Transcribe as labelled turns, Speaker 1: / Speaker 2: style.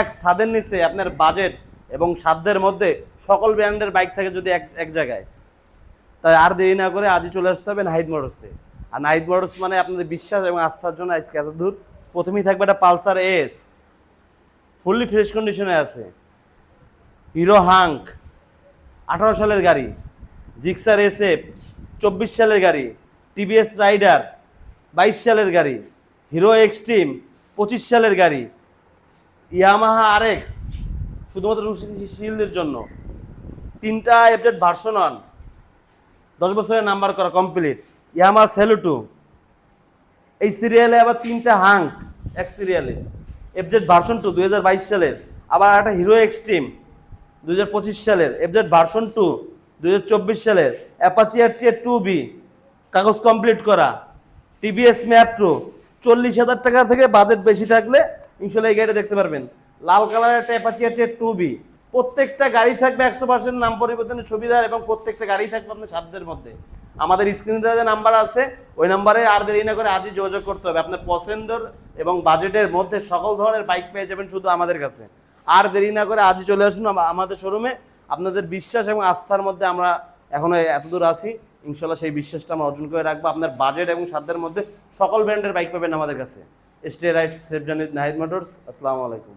Speaker 1: এক ছাদের নিচে আপনার বাজেট এবং সাধ্যের মধ্যে সকল ব্র্যান্ডের বাইক থাকে যদি এক জায়গায়, তাই আর দেরি না করে আজই চলে আসতে হবে নাহিদ মোটরসে। আর নাহিদ মোটরস মানে আপনাদের বিশ্বাস এবং আস্থার জন্য আজকে এত দূর। প্রথমেই থাকবে একটা পালসার এস, ফুললি ফ্রেশ কন্ডিশনে আছে। হিরো হাঙ্ক 18 সালের গাড়ি, জিক্সার এসএফ 24 সালের গাড়ি, টিভিএস রাইডার 22 সালের গাড়ি, হিরো এক্সট্রিম 25 সালের গাড়ি, ইয়ামাহা আরএক্স শুধুমাত্র শিল্ডের জন্য, 3টা এফজেড ভার্সন 1 10 বছরের নাম্বার করা কমপ্লিট, ইয়ামাহা সেলুটু। এই সিরিয়ালে আবার 3টা হাঙ্ক এক সিরিয়ালে, এফজেড ভার্সন 2 2022 সালের, আবার একটা হিরো এক্সট্রিম 2025 সালের, এফজেড ভার্সন 2 2024 সালের, অ্যাপাচি আরটিআর 2B কাগজ কমপ্লিট করা, টিভিএস ম্যাপ্রো 40,000 টাকা থেকে বাজেট বেশি থাকলে ইনশাল্লাহ এই গাড়িটা দেখতে পারবেন। লাল কালারের একটা অ্যাপাচি আরটিআর 2B। প্রত্যেকটা গাড়ি থাকবে 100% নাম পরিবর্তনের সুবিধা এবং প্রত্যেকটা গাড়ি থাকবে আপনার সাধ্যের মধ্যে। আমাদের স্ক্রিনে যে নাম্বার আছে ওই নাম্বারে আর দেরি না করে আজই যোগাযোগ করতে হবে। আপনার পছন্দের এবং বাজেটের মধ্যে সকল ধরনের বাইক পেয়ে যাবেন শুধু আমাদের কাছে। আর দেরি না করে আজই চলে আসুন আমাদের শোরুমে। আপনাদের বিশ্বাস এবং আস্থার মধ্যে আমরা এখনো এতদূর আছি, ইনশাল্লাহ সেই বিশ্বাসটা আমরা অর্জন করে রাখবো। আপনার বাজেট এবং সাধ্যের মধ্যে সকল ব্র্যান্ডের বাইক পাবেন আমাদের কাছে। Stay right, safe journey, Nahid motors. আসসালামু আলাইকুম।